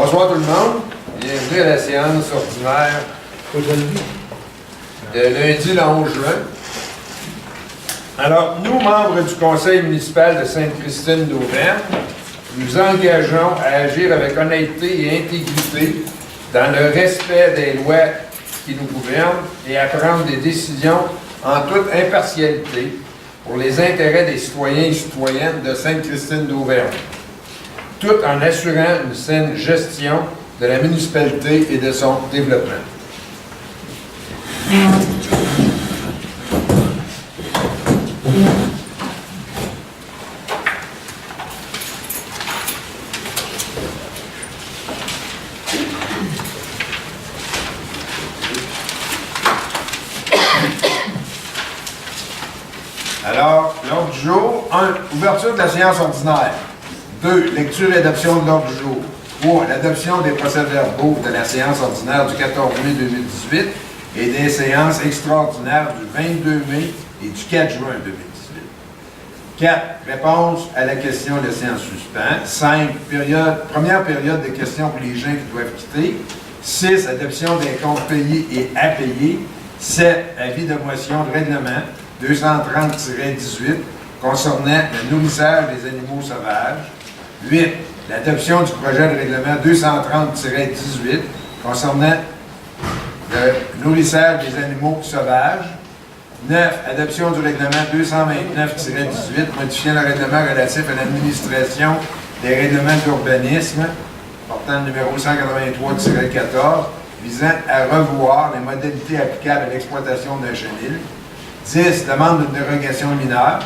Bonsoir tout le monde. Bienvenue à la séance ordinaire de lundi le 11 juin. Alors, nous, membres du Conseil municipal de Sainte-Christine d'Auvergne, nous engageons à agir avec honnêteté et intégrité dans le respect des lois qui nous gouvernent et à prendre des décisions en toute impartialité pour les intérêts des citoyens et citoyennes de Sainte-Christine d'Auvergne, tout en assurant une saine gestion de la municipalité et de son développement. Alors, l'ordre du jour, 1. Ouverture de la séance ordinaire. 2. Lecture et adoption de l'ordre du jour. 3. L'adoption des procès-verbaux de la séance ordinaire du 14 mai 2018 et des séances extraordinaires du 22 mai et du 4 juin 2018. 4. Réponse à la question laissée en suspens. 5. Première période de questions pour les gens qui doivent quitter. 6. Adoption des comptes payés et à payer. 7. Avis de motion de règlement 230-18 concernant le nourrissage des animaux sauvages. 8. L'adoption du projet de règlement 230-18 concernant le nourrissage des animaux sauvages. 9. Adoption du règlement 229-18 modifiant le règlement relatif à l'administration des règlements d'urbanisme portant le numéro 183-14 visant à revoir les modalités applicables à l'exploitation d'un chenil. 10. Demande d'une dérogation mineure.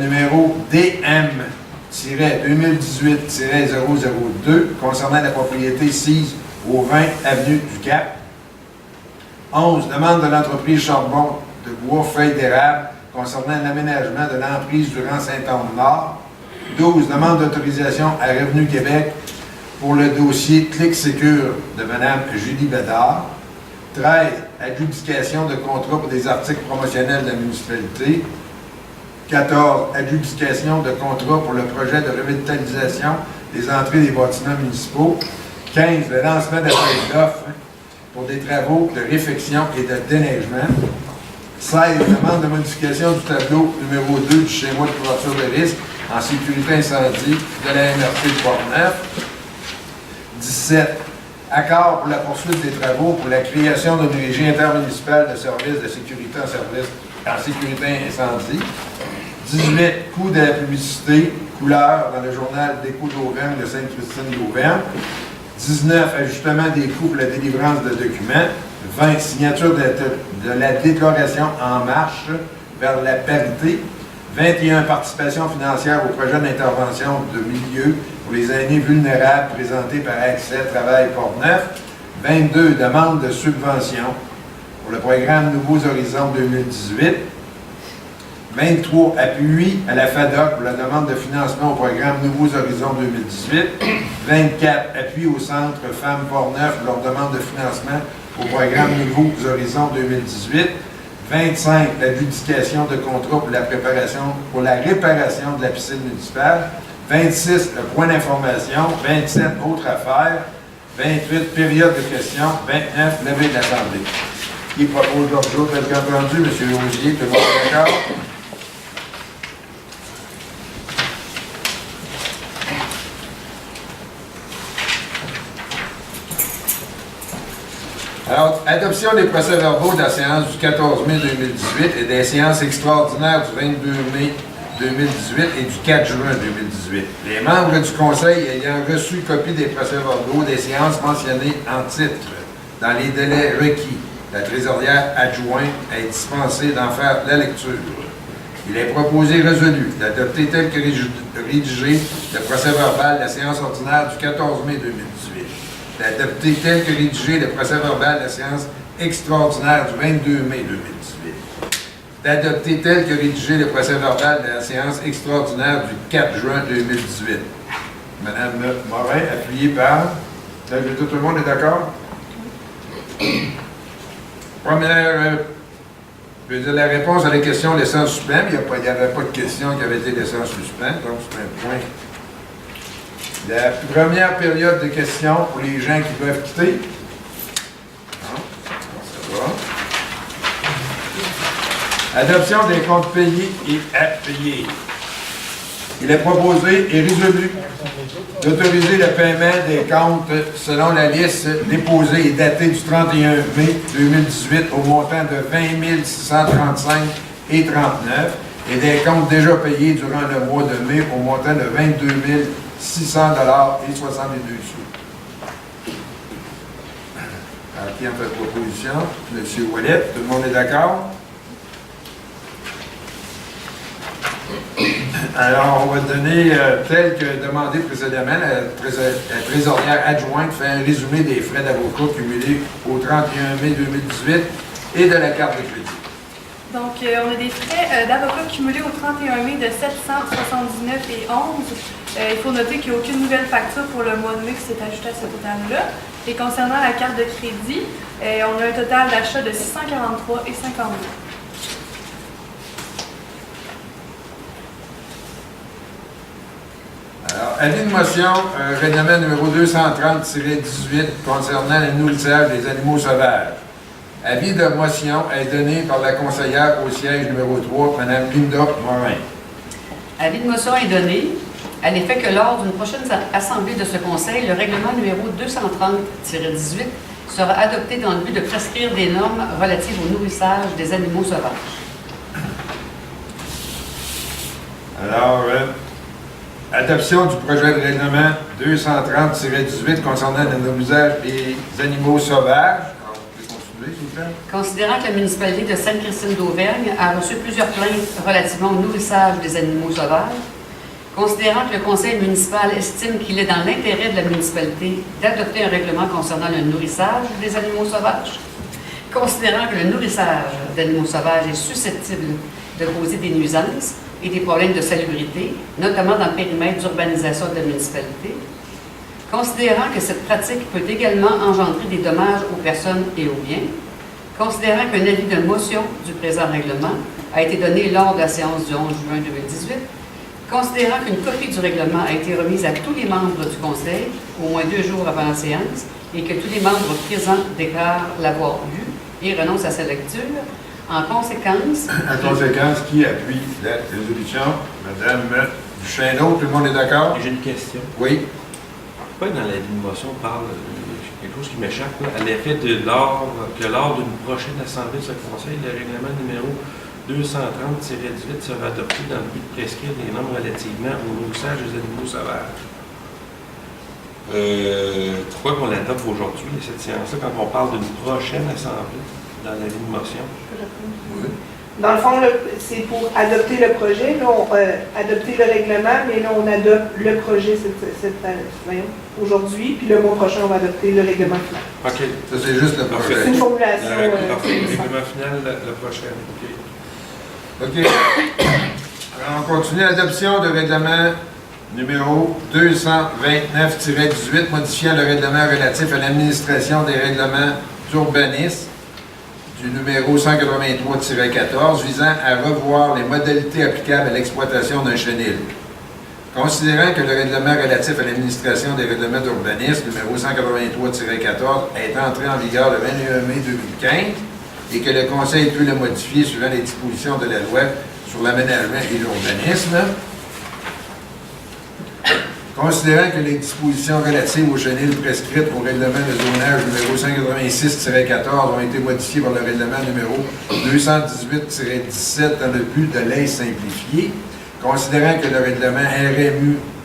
Numéro DM-2018-002 concernant la propriété sise au 20 avenue du Cap. 11. Demande de l'entreprise Charbon de bois feuilles d'érable concernant l'aménagement de l'emprise du Rang Saint-Anne-Nord. 12. Demande d'autorisation à Revenu Québec pour le dossier Clic Sécure de Mme Julie Bédard. 13. Adjudication de contrat pour des articles promotionnels de la municipalité. 14. Adjudication de contrat pour le projet de revitalisation des entrées des bâtiments municipaux. 15. Le lancement d'appels d'offres pour des travaux de réfection et de déneigement. 16. Demande de modification du tableau numéro 2 du schéma de couverture de risque en sécurité incendie de la MRC de Portneuf. 17. Accord pour la poursuite des travaux pour la création d'une régie intermunicipale de services de sécurité en sécurité incendie. 18. Coût de la publicité, couleur dans le journal d'Écho d'Auvergne de Sainte-Christine d'Auvergne. 19. Ajustement des coûts pour la délivrance de documents. 20. Signature de la déclaration en marche vers la parité. 21. Participation financière au projet d'intervention de milieu pour les aînés vulnérables présenté par Accès Travail Portneuf. 22. Demande de subvention pour le programme Nouveaux Horizons 2018. 23. Appui à la FADOC pour la demande de financement au programme Nouveaux Horizons 2018. 24. Appui au Centre Femmes Portneuf pour leur demande de financement au programme Nouveaux Horizons 2018. 25. L'adjudication de contrat pour la réparation de la piscine municipale. 26. Le point d'information. 27. Autres affaires. 28. Période de questions. 29. Levée de l'Assemblée. Qui propose l'ordre du jour tel qu'entendu? M. Lausier, tout le monde est d'accord? Alors, adoption des procès-verbaux de la séance du 14 mai 2018 et des séances extraordinaires du 22 mai 2018 et du 4 juin 2018. Les membres du Conseil ayant reçu copie des procès-verbaux des séances mentionnées en titre dans les délais requis, la trésorière adjointe est dispensée d'en faire la lecture. Il est proposé résolu d'adopter tel que rédigé le procès-verbal de la séance ordinaire du 14 mai 2018. D'adopter tel que rédigé le procès-verbal de la séance extraordinaire du 22 mai 2018. D'adopter tel que rédigé le procès-verbal de la séance extraordinaire du 4 juin 2018. Madame Morin, appuyée par... Tout le monde est d'accord? Première... je veux dire, la réponse à la question laissée en suspens, mais il n'y avait pas de question qui avait été laissée en suspens, donc c'est un point La première période de questions pour les gens qui doivent quitter. Non, ça va. Adoption des comptes payés et à payer. Il est proposé et résolu d'autoriser le paiement des comptes selon la liste déposée et datée du 31 mai 2018 au montant de 20 635,39 et des comptes déjà payés durant le mois de mai au montant de 22 600,62 sous. Alors, qui en fait proposition? M. Ouellet, tout le monde est d'accord? Alors, on va donner, tel que demandé précédemment, la trésorière adjointe fait un résumé des frais d'avocat cumulés au 31 mai 2018 et de la carte de crédit. Donc, on a des frais d'avocat cumulés au 31 mai de 779,11. Il faut noter qu'il n'y a aucune nouvelle facture pour le mois de mai qui s'est ajoutée à ce total-là. Et concernant la carte de crédit, on a un total d'achat de 643,52. Alors, avis de motion, règlement numéro 230-18 concernant le nourrissage des animaux sauvages. Avis de motion est donné par la conseillère au siège numéro 3, Mme Linda Morin. Avis de motion est donné à l'effet que lors d'une prochaine assemblée de ce Conseil, le règlement numéro 230-18 sera adopté dans le but de prescrire des normes relatives au nourrissage des animaux sauvages. Alors, adoption du projet de règlement 230-18 concernant le nourrissage des animaux sauvages. Alors, vous pouvez continuer, s'il vous plaît? Considérant que la municipalité de Sainte-Christine d'Auvergne a reçu plusieurs plaintes relativement au nourrissage des animaux sauvages, considérant que le conseil municipal estime qu'il est dans l'intérêt de la municipalité d'adopter un règlement concernant le nourrissage des animaux sauvages, considérant que le nourrissage d'animaux sauvages est susceptible de causer des nuisances et des problèmes de salubrité, notamment dans le périmètre d'urbanisation de la municipalité, considérant que cette pratique peut également engendrer des dommages aux personnes et aux biens, considérant qu'un avis de motion du présent règlement a été donné lors de la séance du 11 juin 2018, considérant qu'une copie du règlement a été remise à tous les membres du Conseil au moins 2 jours avant la séance et que tous les membres présents déclarent l'avoir lu et renoncent à sa lecture. En conséquence... Qui appuie la résolution? Madame Duchesneau, tout le monde est d'accord? J'ai une question. Oui. Pourquoi dans la motion on parle de quelque chose qui m'échappe, à l'effet que lors d'une prochaine assemblée de ce Conseil, le règlement numéro 230-18 sera adopté dans le but de prescrire des normes relativement au nourrissage des animaux sauvages. Pourquoi qu'on l'adopte aujourd'hui, cette séance-là, quand on parle d'une prochaine assemblée dans la motion? Oui. Dans le fond, c'est pour adopter le projet, là, adopter le règlement, mais là, on adopte le projet aujourd'hui, puis le mois prochain, on va adopter le règlement final. OK. Ça, c'est juste le projet. C'est une formulation. Le règlement final, le prochain. OK. OK. Alors, on continue l'adoption de règlement numéro 229-18, modifiant le règlement relatif à l'administration des règlements d'urbanisme du numéro 183-14, visant à revoir les modalités applicables à l'exploitation d'un chenil. Considérant que le règlement relatif à l'administration des règlements d'urbanisme numéro 183-14 est entré en vigueur le 21 mai 2015 et que le Conseil peut le modifier suivant les dispositions de la loi sur l'aménagement et l'urbanisme, considérant que les dispositions relatives aux chenils prescrites au règlement de zonage numéro 186-14 ont été modifiées par le règlement numéro 218-17 dans le but de les simplifier, considérant que le règlement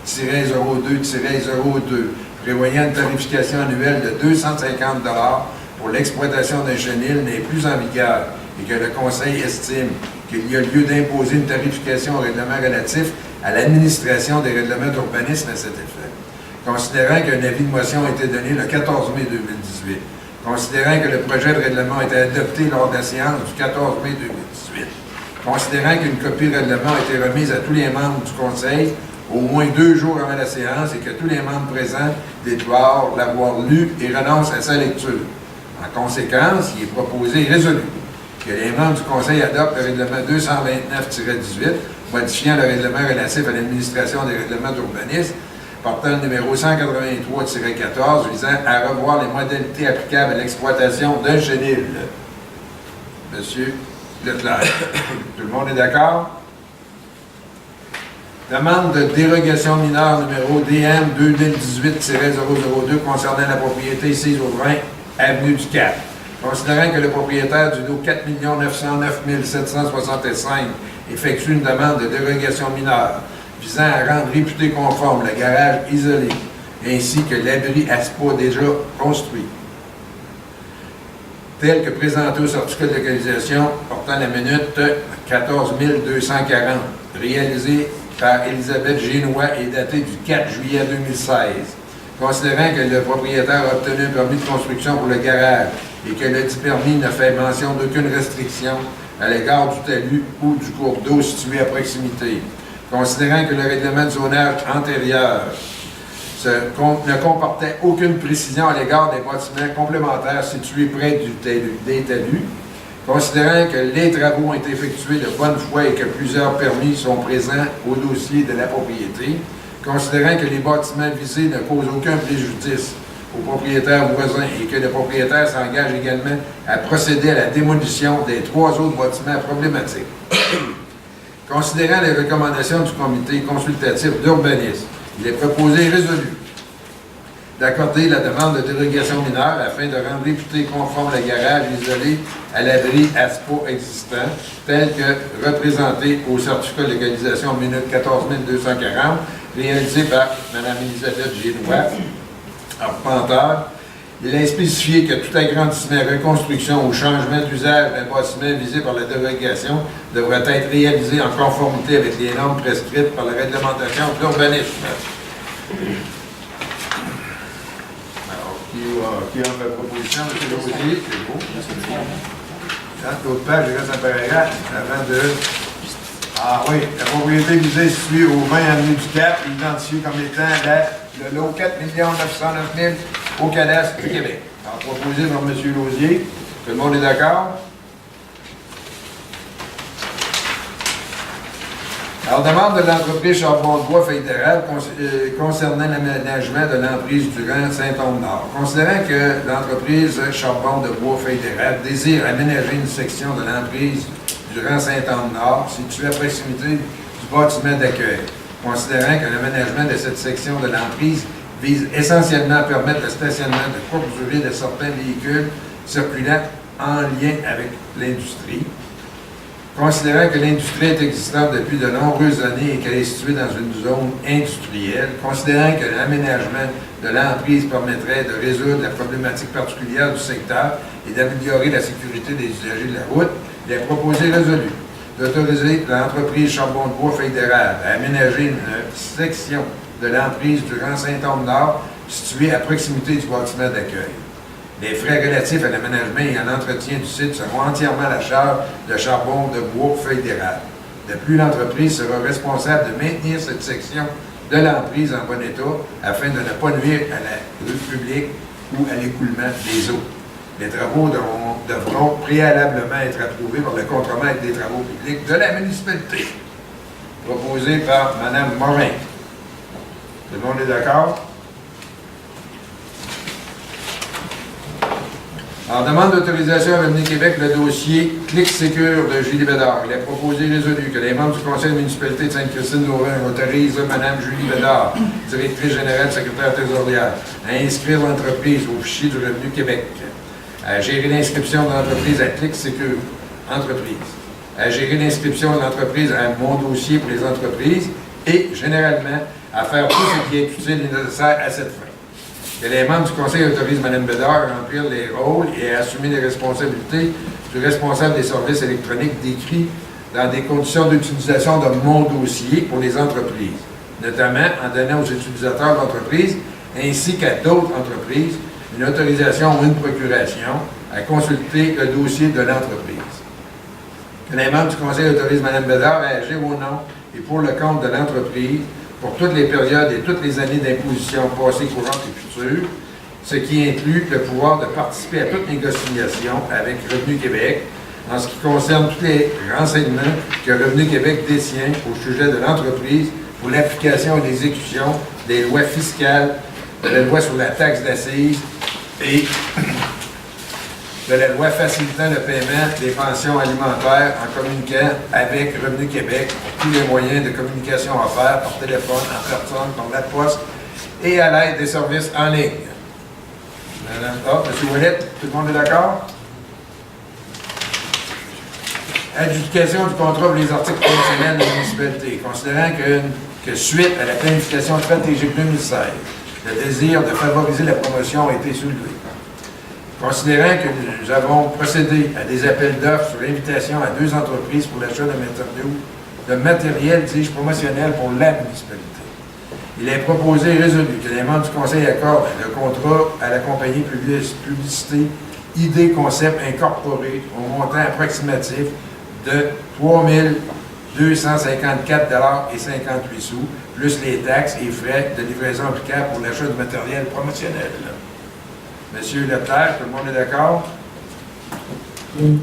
RMU-02-02 prévoyant une tarification annuelle de 250 $ pour l'exploitation d'un chenil n'est plus en vigueur et que le Conseil estime qu'il y a lieu d'imposer une tarification au règlement relatif à l'administration des règlements d'urbanisme à cet effet. Considérant qu'un avis de motion a été donné le 14 mai 2018, considérant que le projet de règlement a été adopté lors de la séance du 14 mai 2018, considérant qu'une copie de règlement a été remise à tous les membres du Conseil au moins 2 jours avant la séance et que tous les membres présents déclarent l'avoir lu et renoncent à sa lecture. En conséquence, il est proposé et résolu que les membres du Conseil adoptent le règlement 229-18, modifiant le règlement relatif à l'administration des règlements d'urbanisme portant le numéro 183-14 visant à revoir les modalités applicables à l'exploitation d'un chenil. Monsieur Leclerc. Tout le monde est d'accord? Demande de dérogation mineure numéro DM 2018-002 concernant la propriété sise au 20 Avenue du Cap. Considérant que le propriétaire du lot 4 909 765 effectue une demande de dérogation mineure visant à rendre réputé conforme le garage isolé ainsi que l'abri à spa déjà construit, tel que présenté au certificat de localisation portant la minute 14 240, réalisé par Elisabeth Génois et daté du 4 juillet 2016. Considérant que le propriétaire a obtenu un permis de construction pour le garage et que le dit permis ne fait mention d'aucune restriction à l'égard du talus ou du cours d'eau situé à proximité. Considérant que le règlement de zonage antérieur ne comportait aucune précision à l'égard des bâtiments complémentaires situés près des talus, considérant que les travaux ont été effectués de bonne foi et que plusieurs permis sont présents au dossier de la propriété, considérant que les bâtiments visés ne causent aucun préjudice aux propriétaires voisins et que le propriétaire s'engage également à procéder à la démolition des 3 autres bâtiments problématiques. Considérant les recommandations du comité consultatif d'urbanisme, il est proposé et résolu d'accorder la demande de dérogation mineure afin de rendre réputé conforme le garage isolé à l'abri ASPA existant, tel que représenté au certificat de localisation minute 14 240, réalisé par Mme Elisabeth Génois, arpenteur. Il est spécifié que tout agrandissement, reconstruction ou changement d'usage d'un bâtiment visé par la dérogation devrait être réalisé en conformité avec les normes prescrites par la réglementation de l'urbanisme. Alors, qui a fait proposition? M. Lausier, c'est beau. Dans l'autre page, je reste un paragraphe avant de... Ah oui, la propriété visée située au 20 avenue du Cap, identifiée comme étant le lot 4 909 000 au cadastre du Québec. Alors, proposé par M. Lausier. Tout le monde est d'accord? Alors, demande de l'entreprise Charbon de Bois fédéral concernant l'aménagement de l'emprise du Grand Saint-Onge-Nord. Considérant que l'entreprise Charbon de Bois fédéral désire aménager une section de l'emprise du Grand Saint-Onge-Nord située à proximité du bâtiment d'accueil, considérant que l'aménagement de cette section de l'emprise vise essentiellement à permettre le stationnement de courte durée de certains véhicules circulant en lien avec l'industrie. Considérant que l'industrie est existante depuis de nombreuses années et qu'elle est située dans une zone industrielle, considérant que l'aménagement de l'emprise permettrait de résoudre la problématique particulière du secteur et d'améliorer la sécurité des usagers de la route, il est proposé résolu d'autoriser l'entreprise Charbon de Bois fédéral à aménager une section de l'emprise du Grand Saint-Onge-Nord située à proximité du bâtiment d'accueil. Les frais relatifs à l'aménagement et à l'entretien du site seront entièrement à la charge de Charbon de Bois fédéral. De plus, l'entreprise sera responsable de maintenir cette section de l'emprise en bon état afin de ne pas nuire à la rue publique ou à l'écoulement des eaux. Les travaux devront préalablement être approuvés par le contremaître des travaux publics de la municipalité. Proposé par Mme Morin. Tout le monde est d'accord? En demande d'autorisation à Revenu Québec, le dossier Clic Sécure de Julie Bédard. Il est proposé et résolu que les membres du conseil de municipalité de Sainte-Christine-d'Auvergne autorisent Mme Julie Bédard, directrice générale, secrétaire trésorière, à inscrire l'entreprise au fichier du Revenu Québec, à gérer l'inscription de l'entreprise à Clic Sécure Entreprise, à gérer l'inscription de l'entreprise à Mon dossier pour les entreprises et, généralement, à faire tout ce qui est utile et nécessaire à cette fin. Que les membres du conseil autorisent Mme Bédard à remplir les rôles et à assumer les responsabilités du responsable des services électroniques décrits dans des conditions d'utilisation de Mon dossier pour les entreprises, notamment en donnant aux utilisateurs d'entreprise ainsi qu'à d'autres entreprises une autorisation ou une procuration à consulter le dossier de l'entreprise. Que les membres du conseil autorisent Mme Bédard à agir au nom et pour le compte de l'entreprise pour toutes les périodes et toutes les années d'imposition passées, courantes et futures, ce qui inclut le pouvoir de participer à toute négociation avec Revenu Québec en ce qui concerne tous les renseignements que Revenu Québec détient au sujet de l'entreprise pour l'application et l'exécution des lois fiscales, de la loi sur la taxe d'assises et de la loi facilitant le paiement des pensions alimentaires en communiquant avec Revenu Québec pour tous les moyens de communication offerts par téléphone, en personne, par la poste et à l'aide des services en ligne. Madame, M. Ouellet, tout le monde est d'accord? Adjudication du contrat pour les articles professionnels de la municipalité. Considérant que suite à la planification stratégique 2016, le désir de favoriser la promotion a été soulevé. Considérant que nous avons procédé à des appels d'offres sur invitation à 2 entreprises pour l'achat de matériel, dis-je, promotionnel pour la municipalité, il est proposé et résolu que les membres du Conseil accordent le contrat à la compagnie Publicité ID Concept Incorporé au montant approximatif de 3 254,58 $, plus les taxes et frais de livraison applicables pour l'achat de matériel promotionnel. Monsieur Leclerc, tout le monde est d'accord? Oui.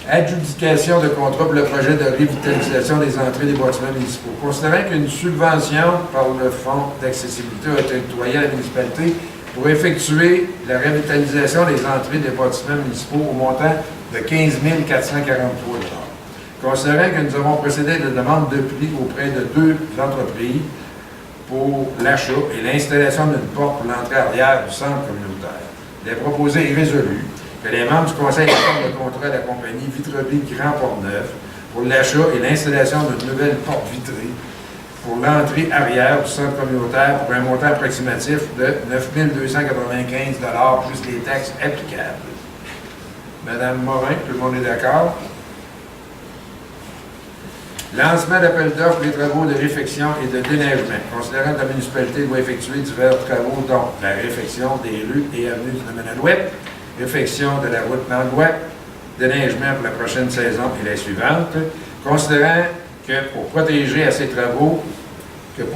Adjudication de contrat pour le projet de revitalisation des entrées des bâtiments municipaux. Considérant qu'une subvention par le Fonds d'accessibilité a été octroyée à la municipalité pour effectuer la revitalisation des entrées des bâtiments municipaux au montant de 15 443 $. Considérant que nous avons procédé à la demande de prix auprès de 2 entreprises pour l'achat et l'installation d'une porte pour l'entrée arrière du centre communautaire, il est proposé et résolu que les membres du Conseil accordent le contrat à la compagnie Vitrerie Grand Port-Neuf pour l'achat et l'installation d'une nouvelle porte vitrée pour l'entrée arrière du centre communautaire pour un montant approximatif de 9 295 $ plus les taxes applicables. Madame Morin, tout le monde est d'accord? Lancement d'appel d'offres pour les travaux de réfection et de déneigement. Considérant que la municipalité doit effectuer divers travaux, dont la réfection des rues et avenues du Domaine-Alouette, réfection de la route Landois, déneigement pour la prochaine saison et la suivante, considérant que pour procéder à ces travaux, dis-je,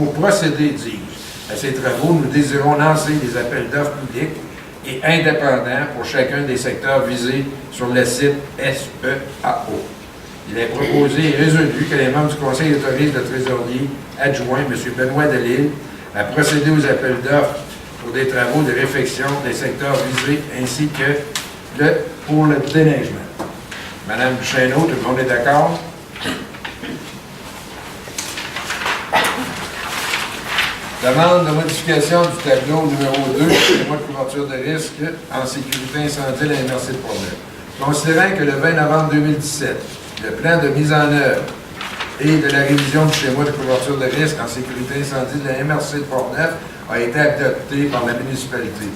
à ces travaux, nous désirons lancer des appels d'offres publics et indépendants pour chacun des secteurs visés sur le site SEAO. Il est proposé et résolu que les membres du Conseil autorisent le trésorier adjoint, M. Benoît Delisle, à procéder aux appels d'offres pour des travaux de réfection des secteurs visés ainsi que pour le déneigement. Madame Duchesneau, tout le monde est d'accord? Demande de modification du tableau numéro 2 du mois de couverture de risque en sécurité incendie à la MRC de Portneuf. Considérant que le 20 novembre 2017, le plan de mise en œuvre et de la révision du schéma de couverture de risque en sécurité incendie de la MRC de Portneuf a été adopté par la municipalité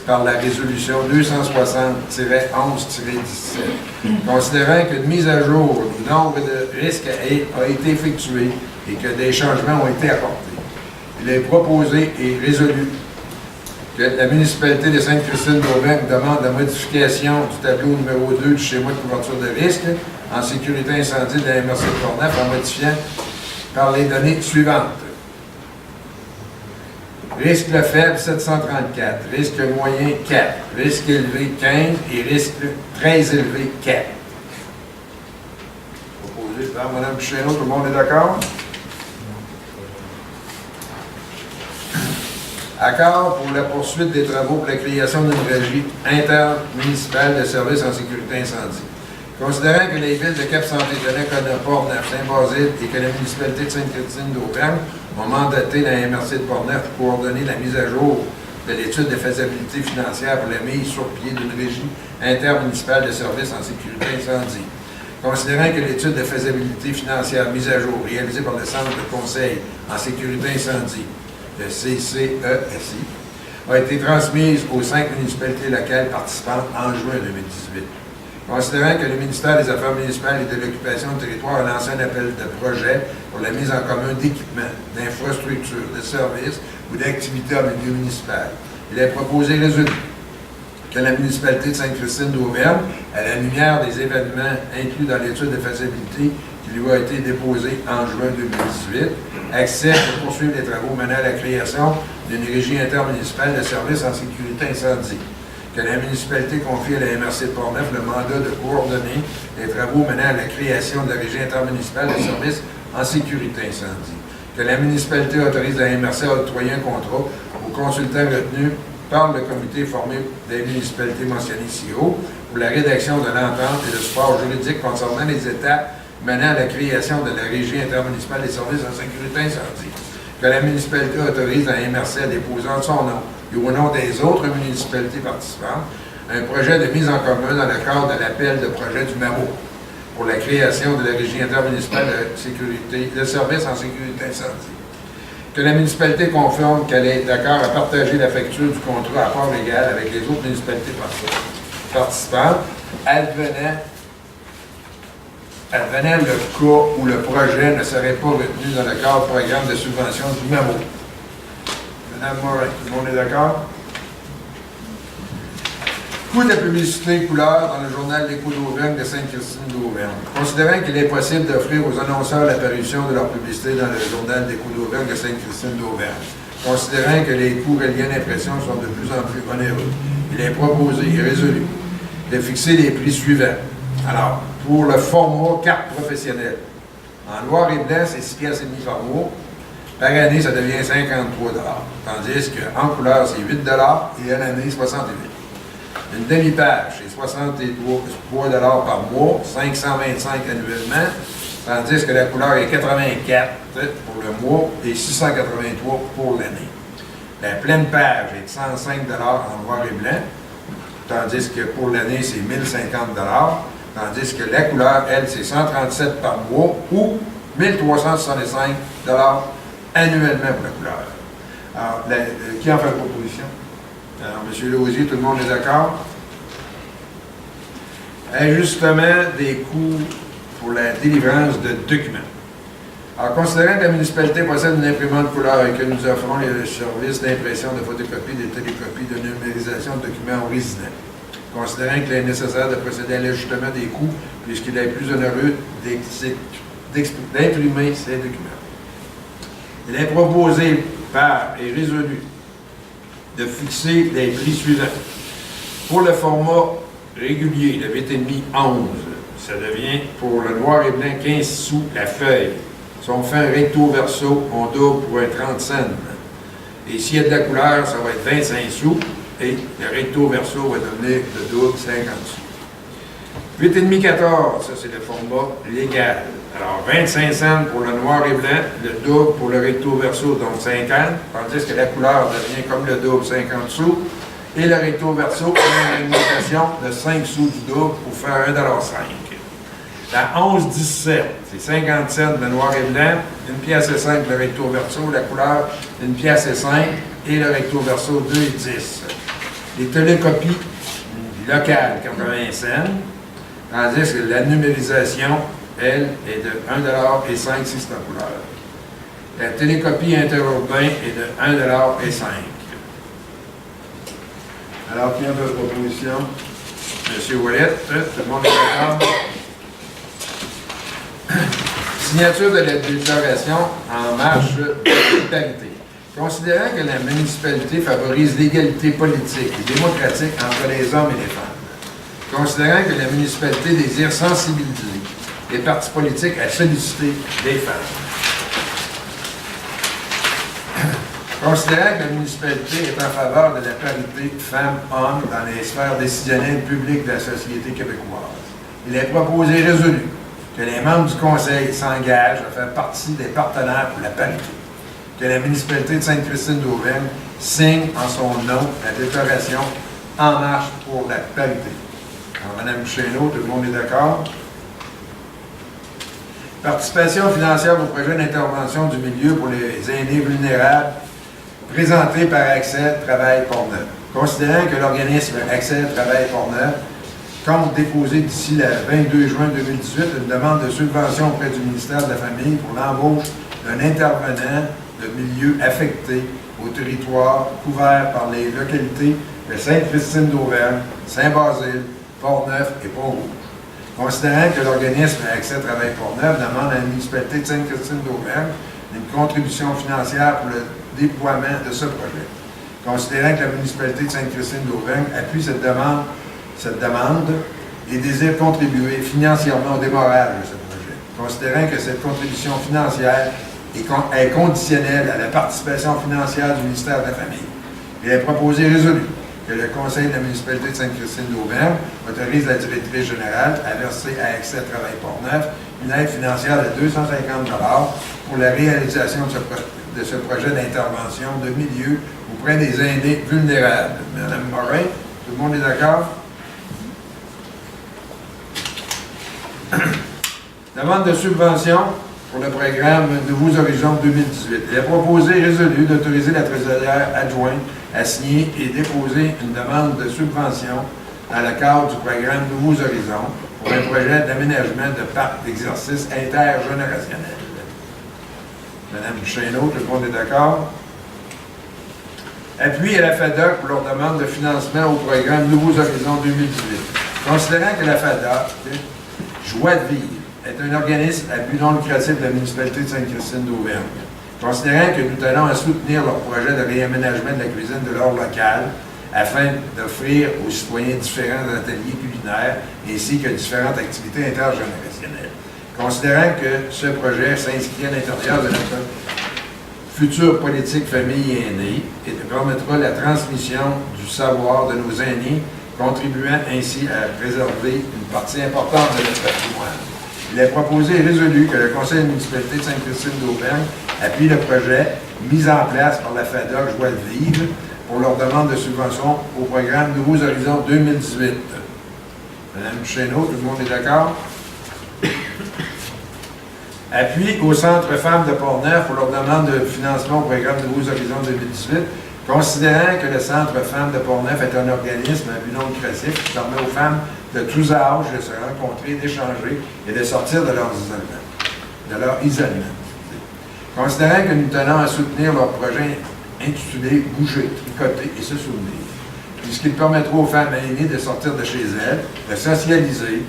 par la résolution 260-11-17. Considérant qu'une mise à jour du nombre de risques a été effectuée et que des changements ont été apportés, il est proposé et résolu que la municipalité de Sainte-Christine-d'Auvergne demande la modification du tableau numéro 2 du schéma de couverture de risque en sécurité incendie de la MRC de Portneuf en modifiant par les données suivantes. Risque faible 734, risque moyen 4, risque élevé 15 et risque très élevé 4. Proposé par Mme Duchesneau, tout le monde est d'accord? Accord pour la poursuite des travaux pour la création d'une régie intermunicipale de services en sécurité incendie. Considérant que les villes de Cap-Santé-Donnec, Port-Neuf, Saint-Basile et que la municipalité de Sainte-Christine-d'Auvergne ont mandaté la MRC de Port-Neuf pour coordonner la mise à jour de l'étude de faisabilité financière pour la mise sur pied d'une régie intermunicipale de services en sécurité incendie. Considérant que l'étude de faisabilité financière mise à jour réalisée par le Centre de conseil en sécurité incendie, le CCESI, a été transmise aux 5 municipalités locales participantes en juin 2018. Considérant que le ministère des Affaires municipales et de l'Occupation du territoire a lancé un appel de projet pour la mise en commun d'équipements, d'infrastructures, de services ou d'activités en milieu municipal, il est proposé et résolu que la municipalité de Sainte-Christine-d'Auvergne, à la lumière des événements inclus dans l'étude de faisabilité qui lui a été déposée en juin 2018, accepte de poursuivre les travaux menant à la création d'une régie intermunicipale de services en sécurité incendie. que la municipalité confie à la MRC de Portneuf le mandat de coordonner les travaux menant à la création de la régie intermunicipale de services en sécurité incendie. Que la municipalité autorise la MRC à octroyer un contrat aux consultants retenus par le comité formé des municipalités mentionnées ici haut pour la rédaction de l'entente et le support juridique concernant les étapes menant à la création de la régie intermunicipale des services en sécurité incendie. Que la municipalité autorise la MRC à déposer en son nom et au nom des autres municipalités participantes un projet de mise en commun dans le cadre de l'appel de projet du MAMO pour la création de la régie intermunicipale de services en sécurité incendie. Que la municipalité confirme qu'elle est d'accord à partager la facture du contrat à part égal avec les autres municipalités participantes, advenant le cas où le projet ne serait pas retenu dans le cadre du programme de subvention du MAMO. Madame Morin, tout le monde est d'accord? Coût de la publicité couleur dans le journal L'Écho d'Auvergne de Sainte-Christine d'Auvergne. Considérant qu'il est possible d'offrir aux annonceurs l'apparition de leur publicité dans le journal L'Écho d'Auvergne de Sainte-Christine d'Auvergne. Considérant que les coûts reliés à l'impression sont de plus en plus onéreux, il est proposé et résolu de fixer les prix suivants. Alors, pour le format carte professionnelle, en noir et blanc, c'est 6,5 piastres par mois. Par année, ça devient 53 $. Tandis qu'en couleur, c'est 8 $ et à l'année, 68 $. Une demi-page, c'est 63 $ par mois, 525 annuellement, tandis que la couleur est 84 pour le mois et 683 pour l'année. La pleine page est de 105 $ en noir et blanc, tandis que pour l'année, c'est 1050 $, tandis que la couleur, elle, c'est 137 par mois ou 1365 $ annuellement pour la couleur. Alors, qui en fait la proposition? Alors, M. Lausier, tout le monde est d'accord? Ajustement des coûts pour la délivrance de documents. Alors, considérant que la municipalité possède une imprimante couleur et que nous offrons les services d'impression, de photocopie, de télécopie, de numérisation de documents aux résidents. Considérant qu'il est nécessaire de procéder à l'ajustement des coûts puisqu'il est plus onéreux d'imprimer ces documents. Il est proposé par et résolu de fixer les prix suivants. Pour le format régulier, le 8,5 11, ça devient pour le noir et blanc 15 sous la feuille. Si on fait un recto verso, on double pour un 30 cents. Et s'il y a de la couleur, ça va être 25 sous. Et le recto verso va devenir le double 50 sous. 8,5 14, ça c'est le format légal. Alors 25 cents pour le noir et blanc, le double pour le recto verso, donc 50, tandis que la couleur devient comme le double 50 sous. Et le recto verso a une augmentation de 5 sous du double pour faire 1,5 $. La 11-17, c'est 50 cents le noir et blanc, 1,5 piastre le recto verso, la couleur 1,5 piastre et le recto verso 2,10 $. Les télécopies locales, 80 cents, tandis que la numérisation, elle, est de 1,5 $ si c'est en couleur. La télécopie interurbain est de 1,5 $. Alors, qui a votre proposition? M. Ouellet, tout le monde est d'accord? Signature de la déclaration en marche de parité. Considérant que la municipalité favorise l'égalité politique et démocratique entre les hommes et les femmes, considérant que la municipalité désire sensibiliser les partis politiques à solliciter des femmes, considérant que la municipalité est en faveur de la parité femmes-hommes dans les sphères décisionnelles publiques de la société québécoise, il est proposé et résolu que les membres du Conseil s'engagent à faire partie des partenaires pour la parité, que la municipalité de Sainte-Christine d'Auvergne signe en son nom la déclaration En marche pour la parité. Alors, Mme Duchesneau, tout le monde est d'accord? Participation financière au projet d'intervention du milieu pour les aînés vulnérables présenté par Accès Travail Portneuf. Considérant que l'organisme Accès Travail Portneuf compte déposer d'ici le 22 juin 2018 une demande de subvention auprès du ministère de la Famille pour l'embauche d'un intervenant de milieu affecté au territoire couvert par les localités de Sainte-Christine d'Auvergne, Saint-Basile, Portneuf et Pont-Rouge. Considérant que l'organisme Accès Travail Portneuf demande à la municipalité de Sainte-Christine d'Auvergne une contribution financière pour le déploiement de ce projet. considérant que la municipalité de Sainte-Christine-d'Auvergne appuie cette demande et désire contribuer financièrement au démarrage de ce projet, considérant que cette contribution financière est conditionnelle à la participation financière du ministère de la Famille. Il est proposé résolu que le Conseil de la municipalité de Sainte-Christine-d'Auvergne autorise la directrice générale à verser à Accès Travail Portneuf une aide financière de 250 $ pour la réalisation de ce projet d'intervention de milieu auprès des aînés vulnérables. Madame Morin, tout le monde est d'accord? Demande de subvention pour le programme Nouveaux Horizons 2018. Il est proposé et résolu d'autoriser la trésorière adjointe à signer et déposer une demande de subvention dans le cadre du programme Nouveaux Horizons pour un projet d'aménagement de parc d'exercice intergénérationnel. Madame Duchesneau, tout le monde est d'accord? Appui à la FADOC pour leur demande de financement au programme Nouveaux Horizons 2018. Considérant que la FADOC, Joie de vivre, est un organisme à but non lucratif de la municipalité de Sainte-Christine-d'Auvergne. Considérant que nous tenons à soutenir leur projet de réaménagement de la cuisine de l'or local afin d'offrir aux citoyens différents ateliers culinaires ainsi que différentes activités intergénérationnelles. Considérant que ce projet s'inscrit à l'intérieur de notre future politique famille et aînés et permettra la transmission du savoir de nos aînés, contribuant ainsi à préserver une partie importante de notre patrimoine. Il est proposé et résolu que le Conseil de la municipalité de Sainte-Christine-d'Auvergne appuie le projet mis en place par la FADOC Joie de vivre pour leur demande de subvention au programme Nouveaux Horizons 2018. Madame Duchesneau, tout le monde est d'accord? Appui au Centre Femmes de Portneuf pour leur demande de financement au programme Nouveaux Horizons 2018, considérant que le Centre Femmes de Portneuf est un organisme à but non lucratif qui permet aux femmes de tous âges de se rencontrer, d'échanger et de sortir de leur isolement. Considérant que nous tenons à soutenir leur projet intitulé « Bouger, tricoter et se souvenir », puisqu'il permettra aux femmes aînées de sortir de chez elles, de socialiser,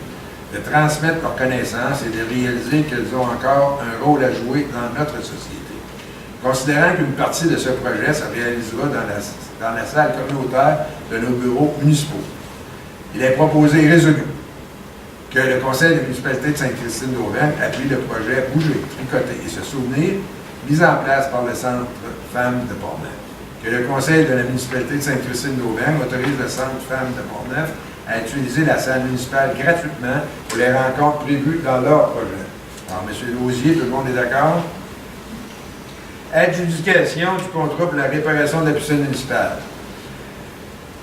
de transmettre leurs connaissances et de réaliser qu'elles ont encore un rôle à jouer dans notre société. Considérant qu'une partie de ce projet se réalisera dans la salle communautaire de nos bureaux municipaux, il est proposé et résolu que le Conseil de la municipalité de Sainte-Christine-d'Auvergne appuie le projet « Bouger, tricoter et se souvenir » mis en place par le Centre Femmes de Portneuf. Que le Conseil de la municipalité de Sainte-Christine-d'Auvergne autorise le Centre Femmes de Portneuf à utiliser la salle municipale gratuitement pour les rencontres prévues dans leur projet. Alors, M. Lausier, tout le monde est d'accord? Adjudication du contrat pour la réparation de la piscine municipale.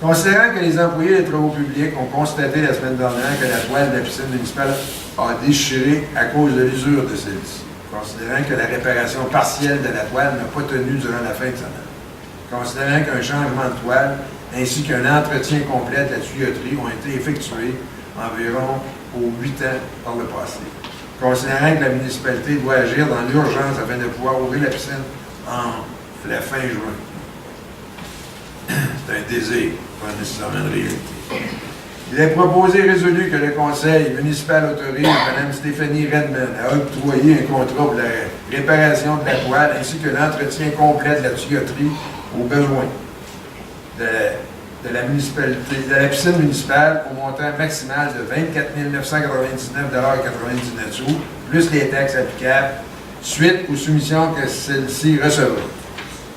Considérant que les employés des travaux publics ont constaté la semaine dernière que la toile de la piscine municipale a déchiré à cause de l'usure de celle-ci, considérant que la réparation partielle de la toile n'a pas tenu durant la fin de semaine, considérant qu'un changement de toile ainsi qu'un entretien complet de la tuyauterie ont été effectués environ aux 8 ans par le passé, considérant que la municipalité doit agir dans l'urgence afin de pouvoir ouvrir la piscine en la fin juin. C'est un désir, pas nécessairement une réalité. Il est proposé et résolu que le conseil municipal autorise Mme Stéphanie Redman à octroyer un contrat pour la réparation de la toile ainsi que l'entretien complet de la tuyauterie aux besoins de la municipalité, de la piscine municipale au montant maximal de 24 999,99 $, plus les taxes applicables, suite aux soumissions que celle-ci recevra.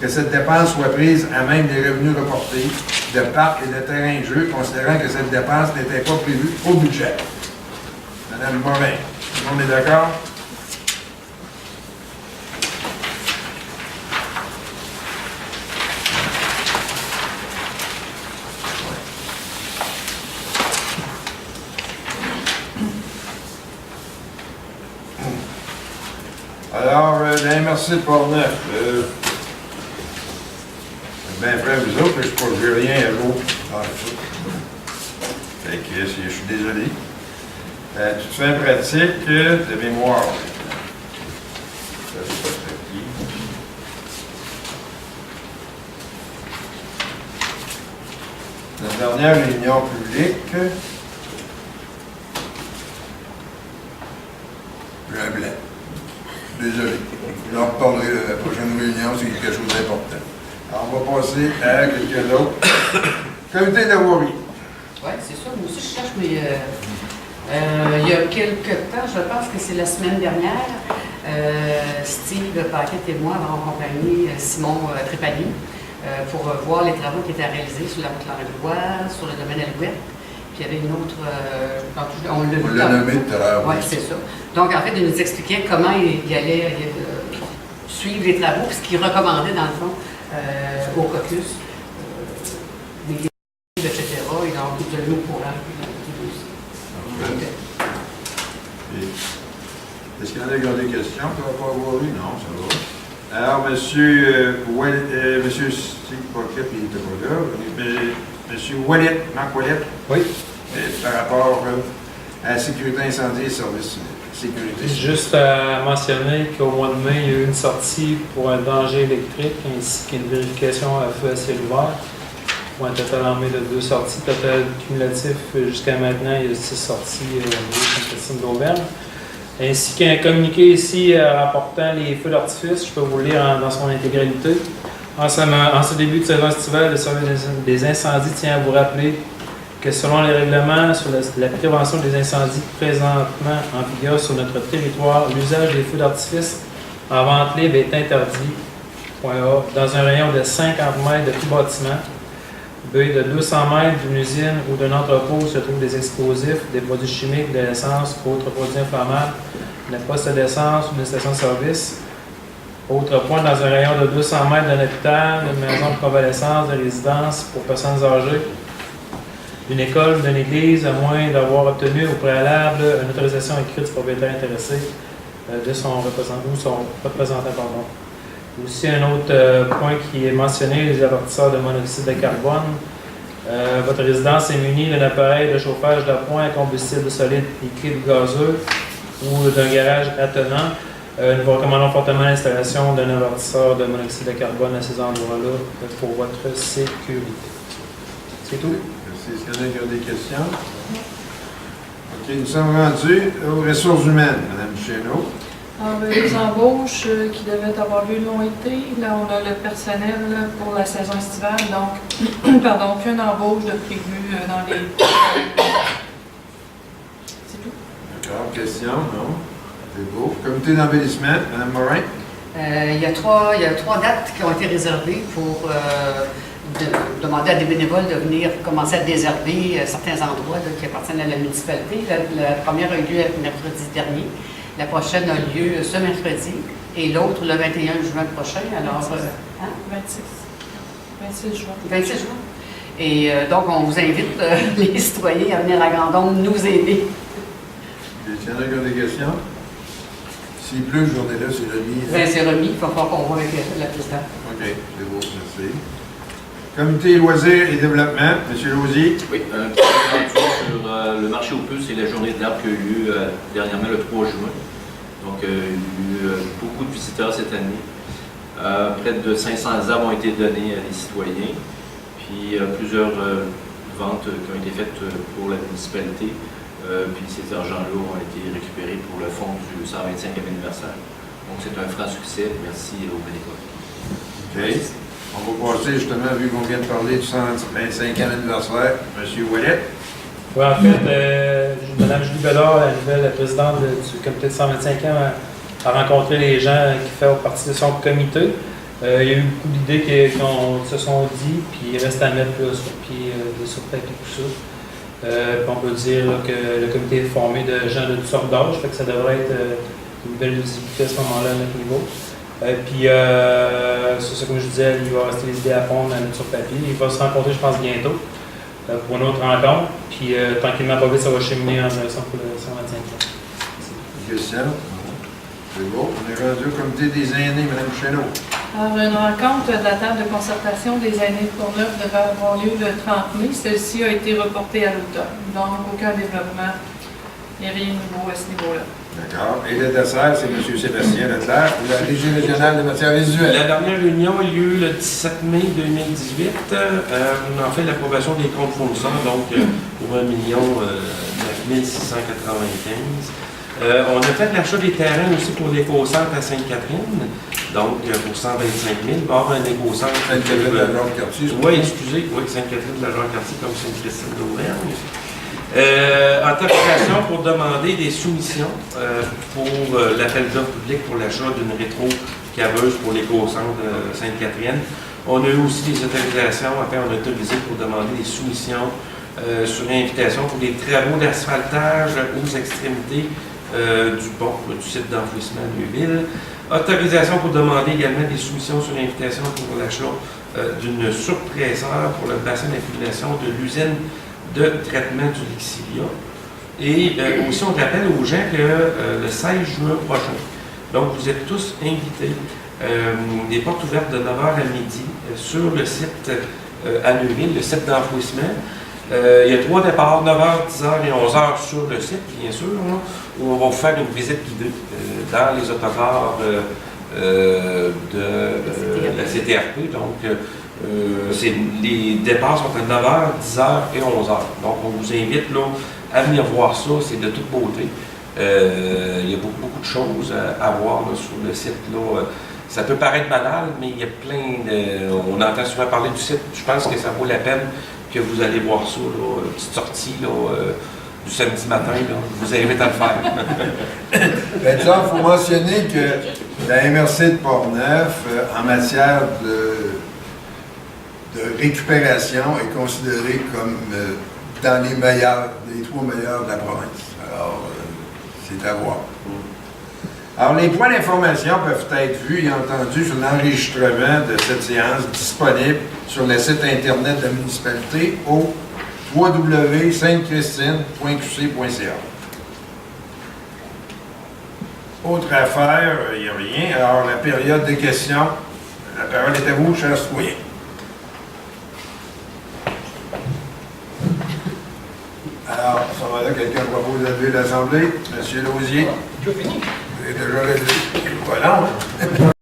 Que cette dépense soit prise à même des revenus reportés de parcs et de terrains de jeu, considérant que cette dépense n'était pas prévue au budget. Madame Morin, tout le monde est d'accord? Alors, la MRC de Portneuf, ben frère, vous autres, je ne produis rien à vous. Fait que je suis désolé. Toute fin pratique de mémoire. Ça, c'est pas papier. Notre dernière réunion publique. J'ai un blanc. Désolé. Je leur reparlerai la prochaine réunion, c'est quelque chose d'important. Alors, on va passer à quelqu'un d'autre. Comité de la voirie. Oui, c'est ça. Moi aussi, je cherche, mais il y a quelques temps, je pense que c'est la semaine dernière, Steve Paquette et moi avons accompagné Simon Trépanier pour voir les travaux qui étaient réalisés sur la route Laurent-Lois, sur le domaine Alouette. Puis il y avait une autre, on l'a nommé tout à l'heure. Oui, c'est ça. Donc, en fait, il nous expliquait comment il allait suivre les travaux, puis ce qu'il recommandait, dans le fond, au caucus, des livres, etc. Et donc, vous allez au courant. Est-ce qu'il y en a qui ont des questions par rapport à voirie? Non, ça va. Alors, monsieur Steve Paquette, il n'était pas là. Mais monsieur Ouellet, Marc Ouellet. Oui. Par rapport à la sécurité incendie et services sécurité. Juste à mentionner qu'au mois de mai, il y a eu une sortie pour un danger électrique ainsi qu'une vérification à feu à ciel ouvert. Pour un total en mai de 2 sorties. Total cumulatif jusqu'à maintenant, il y a 6 sorties de Sainte-Christine d'Auvergne. Ainsi qu'un communiqué ici rapportant les feux d'artifice. Je peux vous le lire dans son intégralité. En ce début de saison estivale, le service des incendies tient à vous rappeler que selon les règlements sur la prévention des incendies présentement en vigueur sur notre territoire, l'usage des feux d'artifice en vente libre est interdit. Dans un rayon de 50 mètres de tout bâtiment, B, de 200 mètres d'une usine ou d'un entrepôt où se trouvent des explosifs, des produits chimiques, de l'essence ou autres produits inflammables, d'un poste d'essence ou d'une station-service. Autre point, dans un rayon de 200 mètres d'un hôpital, d'une maison de convalescence, de résidence pour personnes âgées, d'une école, d'une église, à moins d'avoir obtenu au préalable une autorisation écrite du propriétaire intéressé de son représentant. Aussi, un autre point qui est mentionné, les avertisseurs de monoxyde de carbone. Votre résidence est munie d'un appareil de chauffage d'appoint à combustible solide, liquide ou gazeux ou d'un garage attenant. Nous vous recommandons fortement l'installation d'un avertisseur de monoxyde de carbone à ces endroits-là pour votre sécurité. C'est tout. Merci. Est-ce qu'il y en a qui ont des questions? OK, nous sommes rendus aux ressources humaines, Mme Chéneau. Les embauches qui devaient avoir lieu l'ont été. Là, on a le personnel pour la saison estivale, donc, pardon, aucune embauche de prévu dans les... C'est tout. D'accord. Question? Non? C'est beau. Comité d'embellissement, Mme Morin. Il y a trois dates qui ont été réservées pour demander à des bénévoles de venir commencer à désherber certains endroits qui appartiennent à la municipalité. La première a eu lieu mercredi dernier. La prochaine a lieu ce mercredi et l'autre le 21 juin prochain. Alors, 26 juin. 26 juin. Et donc, on vous invite, les citoyens, à venir à Grand'Ombre nous aider. Est-ce qu'il y en a qui ont des questions? S'il pleut, ce journée-là, c'est remis. C'est remis, il va falloir qu'on voit avec la présidente. OK, c'est beau, merci. Comité loisirs et développement, M. Lausier. Oui, un petit retour sur le marché aux puces et la journée de l'arbre qui a eu lieu dernièrement le 3 juin. Donc, il y a eu beaucoup de visiteurs cette année. Près de 500 arbres ont été donnés à des citoyens. Puis, plusieurs ventes qui ont été faites pour la municipalité. Puis, ces argents-là ont été récupérés pour le fonds du 125e anniversaire. Donc, c'est un franc succès. Merci aux bénévoles. OK. On va passer justement, vu qu'on vient de parler du 125e anniversaire, M. Ouellet. Oui, en fait, Mme Julie Bellard, la présidente du comité de 125e, a rencontré les gens qui font partie de son comité. Il y a eu beaucoup d'idées qui se sont dites, puis il reste à mettre là, sur papier tout ça. On peut dire là, que le comité est formé de gens de toutes sortes d'âges, fait que ça devrait être une belle visibilité à ce moment-là à notre niveau. Puis, c'est ça, comme je disais, il va rester les idées à fond, à mettre sur papier. Il va se rencontrer, je pense, bientôt pour une autre rencontre. Puis, tranquillement, pas vite, ça va cheminer en direction pour le 125 ans. Question? C'est beau. On est rendu au comité des aînés, Mme Chéneau. Alors, une rencontre de la table de concertation des aînés de Courneuf devait avoir lieu le 30 mai. Celle-ci a été reportée à l'automne. Donc, aucun développement. Il n'y a rien de nouveau à ce niveau-là. D'accord. Et le dessert, c'est M. Sébastien Leclerc, de la Régie régionale de matières visuelles. La dernière réunion a eu lieu le 17 mai 2018. On a fait l'approbation des comptes fournisseurs, donc pour 1 695 000. On a fait l'achat des terrains aussi pour l'éco-centre à Sainte-Catherine, donc pour 125 000. Il va y avoir un éco-centre. Sainte-Catherine de la Jacques-Cartier, je Oui, excusez, oui, Sainte-Catherine de la Jacques-Cartier comme Sainte-Christine d'Auvergne. Autorisation pour demander des soumissions pour l'appel d'offres public pour l'achat d'une rétro-caveuse pour l'éco-centre Sainte-Catherine. On a eu aussi des autorisations, enfin on a autorisé pour demander des soumissions sur invitation pour des travaux d'asphaltage aux extrémités du pont, du site d'enfouissement de Neuville. Autorisation pour demander également des soumissions sur invitation pour l'achat d'une surpresseur pour le bassin d'accumulation de l'usine de traitement du Lixilia. Et aussi, on rappelle aux gens que le 16 juin prochain, donc vous êtes tous invités, des portes ouvertes de 9h à midi sur le site à Neuville, le site d'enfouissement. Il y a 3 départs, 9h, 10h et 11h sur le site, bien sûr, là, où on va vous faire une visite guidée dans les autocars de la CTRP. Donc, les départs sont à 9h, 10h et 11h. Donc, on vous invite là, à venir voir ça, c'est de toute beauté. Il y a beaucoup de choses à voir là, sur le site. Là. Ça peut paraître banal, mais il y a plein de... On entend souvent parler du site. Je pense que ça vaut la peine que vous allez voir ça, là, une petite sortie là, du samedi matin. Là. Je vous invite à le faire. Il faut mentionner que la MRC de Portneuf, en matière de récupération, est considérée comme dans les 3 meilleurs de la province. Alors, c'est à voir. Alors, les points d'information peuvent être vus et entendus sur l'enregistrement de cette séance disponible sur le site Internet de la municipalité au www.saintechristine.qc.ca. Autre affaire, il n'y a rien. Alors, la période des questions, la parole est à vous, chers citoyens. Alors, à ce moment-là, quelqu'un propose d'adlever l'Assemblée. Monsieur Lausier. Je finis. Vous avez déjà levé. Voilà.